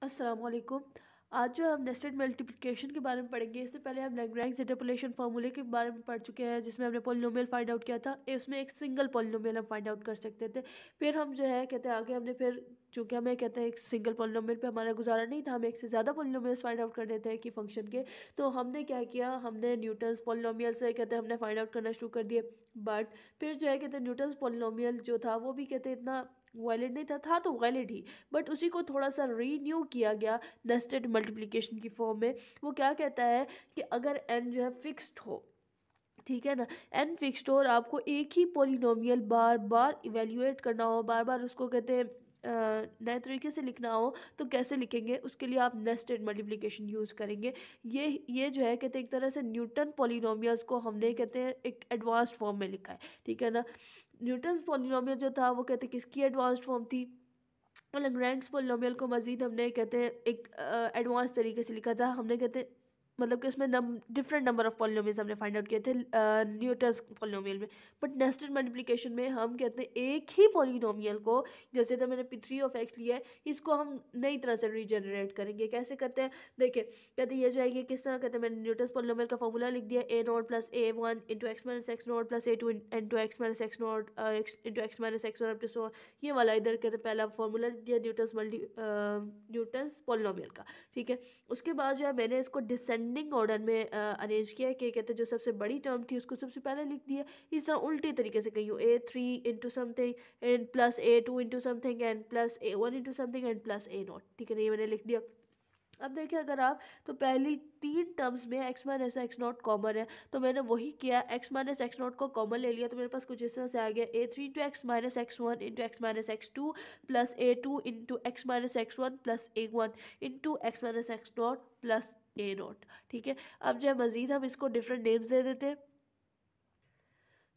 अस्सलाम वालेकुम। आज जो हम नेस्टेड मल्टीप्लिकेशन के बारे में पढ़ेंगे। इससे पहले हम लैग्रेंज इंटरपोलेशन फार्मूले के बारे में पढ़ चुके हैं, जिसमें हमने पॉलिनोमियल फाइंड आउट किया था। उसमें एक सिंगल पॉलिनोमियल हम फाइंड आउट कर सकते थे। फिर हम जो है कहते हैं आगे हमने फिर चूँकि हमें कहते हैं एक सिंगल पॉलिनोमियल पे हमारा गुजारा नहीं था, हमें एक से ज़्यादा पॉलिनोमियल्स फाइंड आउट करने थे कि फंक्शन के। तो हमने क्या किया, हमने न्यूटन्स पॉलिनोमियल से कहते हैं हमने फाइंड आउट करना शुरू कर दिए। बट फिर जो है कहते हैं न्यूटन्स पॉलिनोमियल जो था वो भी कहते हैं इतना वैलिड नहीं था तो वैलिड ही, बट उसी को थोड़ा सा रीन्यू किया गया नेस्टेड मल्टीप्लिकेशन की फॉर्म में। वो क्या कहता है कि अगर n जो है फिक्स्ड हो, ठीक है ना, n फिक्स्ड हो और आपको एक ही पॉलिनोमियल बार बार इवेल्युएट करना हो, बार बार उसको कहते हैं नए तरीके से लिखना हो, तो कैसे लिखेंगे? उसके लिए आप नेस्टेड मल्टीप्लिकेशन यूज़ करेंगे। ये जो है कहते हैं एक तरह से न्यूटन पॉलिनोमियल्स को हमने कहते हैं एक एडवांस्ड फॉर्म में लिखा है, ठीक है ना। न्यूटन पॉलिनोमियल जो था वो कहते हैं किसकी एडवांस्ड फॉर्म थी? लैग्रेंज पॉलिनोमियल को मज़ीद हमने कहते हैं एक एडवांस तरीके से लिखा था। हमने कहते हैं मतलब कि उसमें डिफरेंट नंबर ऑफ पॉलिनोमियल्स हमने फाइंड आउट किए थे न्यूटन्स पॉलिनोमियल में। बट नेस्टेड मल्टीप्लिकेशन में हम कहते हैं एक ही पॉलिनोमियल को, जैसे तो मैंने p3 लिया है, इसको हम नई तरह से रीजनरेट करेंगे। कैसे करते हैं देखिए, कहते हैं ये जो है ये किस तरह कहते हैं, मैंने न्यूटन्स पॉलिनोमियल का फॉर्मूला लिख दिया, a naught plus a1 into x minus x naught plus a2 into x minus x naught into x minus x up to so. ये वाला इधर कहते हैं पहला फॉर्मूला दिया न्यूटन्स पॉलिनोमियल का, ठीक है। उसके बाद जो है मैंने इसको डिसेंडिंग ऑर्डर में अरेंज किया कि कहते हैं जो सबसे बड़ी टर्म थी उसको सबसे पहले लिख दिया। इस तरह उल्टी तरीके से कही a3 into something and plus a2 into something and plus a1 into something and plus a0, ठीक है ना, ये मैंने लिख दिया। अब देखिए अगर आप तो पहली तीन टर्म्स में x minus x not common है, तो मैंने वही किया, एक्स माइनस एक्स नॉट को कॉमन ले लिया, तो मेरे पास कुछ इस तरह से आ गया a3 into x minus x one into x minus x two plus a2 into x minus x one plus a1 into x minus x naught plus a0, ठीक है। अब जो है मज़ीद हम इसको डिफरेंट नेम्स दे देते हैं।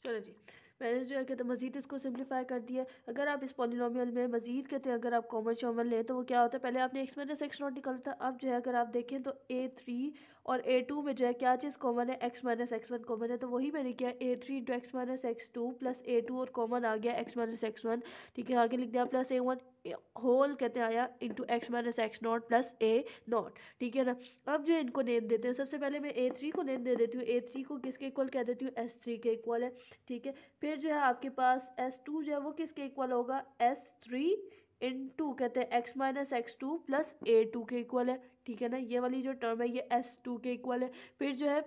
चलो जी, मैंने जो है कहते हैं मज़ीद इसको सिंप्लीफाई कर दिया। अगर आप इस पॉलिनोमियल में मज़ीद कहते हैं अगर आप कॉमन शॉमन लें तो वो क्या होता है, पहले आपने एक्स माइनस एक्स नॉट निकाला था। अब जो है अगर आप देखें तो a3 और a2 में जो है क्या चीज़ कॉमन है, x minus x one common है, तो वही मैंने किया a3 into x minus x two plus a2 और कॉमन आ गया एक्स माइनस एक्स वन, ठीक है। आगे लिख दिया प्लस a1 होल कहते हैं आया into x minus x naught plus a0, ठीक है ना। अब जो इनको नेम देते हैं, सबसे पहले मैं a3 को नेम दे देती हूँ। a3 को किसके इक्वल कह देती हूँ, s3 के इक्वल है, ठीक है। फिर जो है आपके पास S2 जो है वो किसके इक्वल होगा, S3 इंटू कहते हैं x minus x two plus a2 के इक्वल है, ठीक है ना। ये वाली जो टर्म है ये S2 के इक्वल है। फिर जो है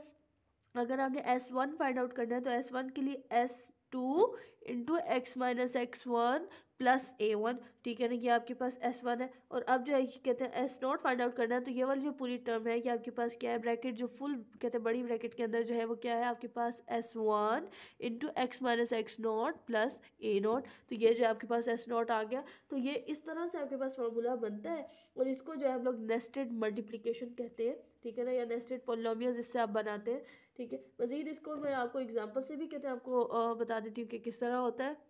अगर आपने S1 फाइंड आउट करना है तो S1 के लिए S2 into x minus x one plus a1, ठीक है ना, ये आपके पास S1 है। और अब जो है कहते हैं S0 फाइंड आउट करना है, तो ये वाली जो पूरी टर्म है ये आपके पास क्या है, ब्रैकेट जो फुल कहते हैं बड़ी ब्रैकेट के अंदर जो है वो क्या है आपके पास S1 into x minus x naught plus a0, तो ये जो है आपके पास S0 आ गया। तो ये इस तरह से आपके पास फार्मूला बनता है और इसको जो है हम लोग नेस्टेड मल्टीप्लिकेशन कहते हैं, ठीक है ना, या नेस्टेड पॉलिनोमियल्स इससे आप बनाते हैं, ठीक है। मज़ीद इसको मैं आपको एग्जांपल से भी कहते हैं आपको बता देती हूँ कि किस तरह होता है।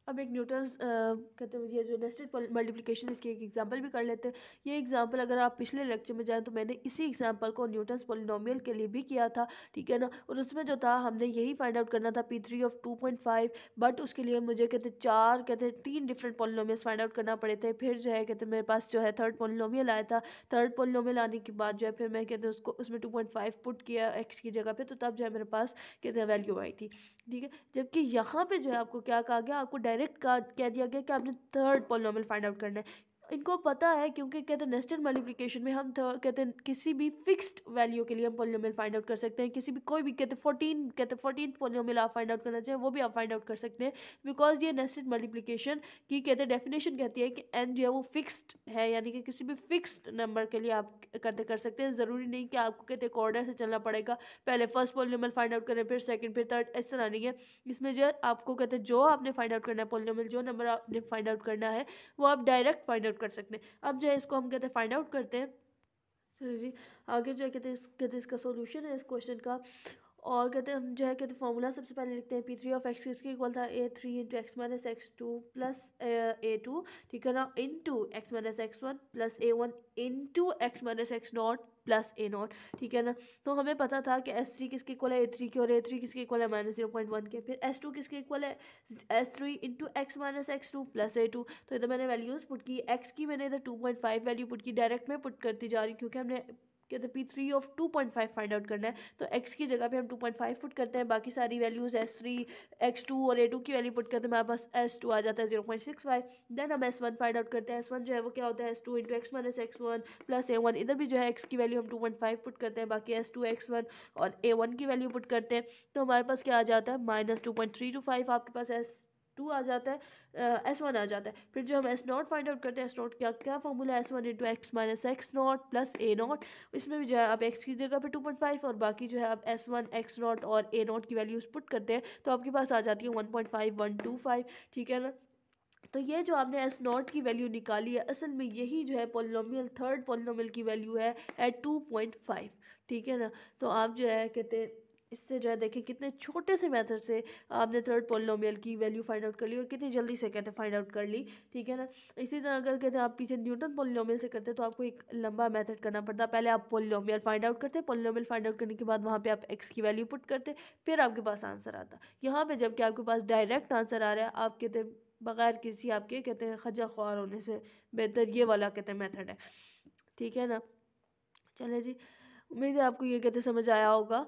अब एक न्यूटन्स कहते हैं ये जो नेस्टेड मल्टीप्लिकेशन इसकी एक एग्जांपल भी कर लेते हैं। ये एग्जांपल अगर आप पिछले लेक्चर में जाएं तो मैंने इसी एग्जांपल को न्यूटन्स पॉलिनोमियल के लिए भी किया था, ठीक है ना। और उसमें जो था हमने यही फाइंड आउट करना था p3 ऑफ 2.5, बट उसके लिए मुझे कहते हैं तीन डिफरेंट पॉलिनोमियल्स फाइंड आउट करना पड़े थे। फिर जो है कहते हैं मेरे पास जो है थर्ड पॉलिनोमियल आया था। थर्ड पॉलिनोमियल आने के बाद जो है फिर मैं कहते हैं उसको उसमें 2.5 पुट किया एक्स की जगह पे, तो तब जो है मेरे पास कहते हैं वैल्यू आई थी, ठीक है। जबकि यहाँ पे जो है आपको क्या कहा गया, आपको डायरेक्ट कह दिया गया कि आपने थर्ड पॉलिनोमियल फाइंड आउट करना है। इनको पता है क्योंकि कहते हैं नेस्टेड मल्टीप्लिकेशन में हम कहते हैं किसी भी फिक्स्ड वैल्यू के लिए हम पॉलिनोमियल फाइंड आउट कर सकते हैं। किसी भी कोई भी कहते हैं 14 पॉलिनोमियल आप फाइंड आउट करना चाहें वो भी आप फाइंड आउट कर सकते हैं, बिकॉज ये नेस्टेड मल्टीप्लिकेशन की कहते हैं डेफिनेशन कहती है कि एन जो है वो फिक्स्ड है, यानी कि किसी भी फिक्स्ड नंबर के लिए आप कहते कर सकते हैं। ज़रूरी नहीं कि आपको कहते हैं ऑर्डर से चलना पड़ेगा, पहले फर्स्ट पॉलिनोमियल फाइंड आउट करें फिर सेकंड फिर थर्ड, इस तरह नहीं है। इसमें जो है आपको कहते हैं जो आपने फाइंड आउट करना है पॉलिनोमियल, जो नंबर आपने फाइंड आउट करना है वो आप डायरेक्ट फाइंड आउट कर सकते हैं। अब जो है इसको हम कहते हैं फाइंड आउट करते हैं। चलिए जी, आगे जो है कहते हैं इसका सॉल्यूशन है इस क्वेश्चन का। और कहते हैं हम जो है कहते हैं फॉर्मूला सबसे पहले लिखते हैं P3 ऑफ एक्स किसके इक्वल था A3 into x minus x two plus A2, ठीक है ना, into x minus x one plus A1 into x minus x naught plus A0, ठीक है ना। तो हमें पता था कि S3 किसके इक्वल है A3 के, और A3 किसके इक्वल है -0.1 के। फिर S2 किसके इक्वल है S3 into x minus x two plus A2। तो इधर मैंने वैल्यूज़ पुट की, एक्स की मैंने इधर 2.5 वैल्यू पुट की, डायरेक्ट में पुट करती जा रही क्योंकि हमने कहते हैं P3 ऑफ 2.5 फाइंड आउट करना है। तो x की जगह पे हम 2.5 पुट करते हैं, बाकी सारी वैल्यूज़ S3 x2 और A2 की वैल्यू पुट करते हैं, हमारे पास S2 आ जाता है 0.65। देन हम S1 फाइंड आउट करते हैं, S1 जो है वो क्या होता है S2 into x minus x one plus A1। इधर भी जो है x की वैल्यू हम 2.5 पुट करते हैं, बाकी S2 x1 और A1 की वैल्यू पुट करते हैं। तो हमारे पास क्या आ जाता है -2.325, आपके पास S2 आ जाता है, S1 आ जाता है। फिर जो हम S0 फाइंड आउट करते हैं, S0 क्या क्या फॉर्मूला है S1 into x minus x naught plus A0। इसमें भी जो है आप x की जगह पे 2.5 और बाकी जो है आप S1 x0 और A0 की वैल्यूज़ पुट करते हैं, तो आपके पास आ जाती है 1.5125, ठीक है ना। तो ये जो आपने S0 की वैल्यू निकाली है, असल में यही जो है पोलिनोमियल थर्ड पोलिनोमियल की वैल्यू है एट 2.5, ठीक है ना। तो आप जो है कहते हैं इससे जो है देखें कितने छोटे से मेथड से आपने थर्ड पोलिनोमियल की वैल्यू फाइंड आउट कर ली और कितनी जल्दी से कहते हैं फाइंड आउट कर ली, ठीक है ना। इसी तरह अगर कहते हैं आप पीछे न्यूटन पोलिनोमियल से करते तो आपको एक लंबा मेथड करना पड़ता। पहले आप पोलिनोमियल फाइंड आउट करते, पोलिनोमियल फाइंड आउट करने के बाद वहाँ पे आप एक्स की वैल्यू पुट करते, फिर आपके पास आंसर आता। यहाँ पे जबकि आपके पास डायरेक्ट आंसर आ रहा है, आप कहते हैं बगैर किसी आपके कहते हैं खजा ख्वार होने से बेहतर ये वाला कहते हैं मेथड है, ठीक है ना। चले जी, उम्मीद है आपको ये कहते समझ आया होगा।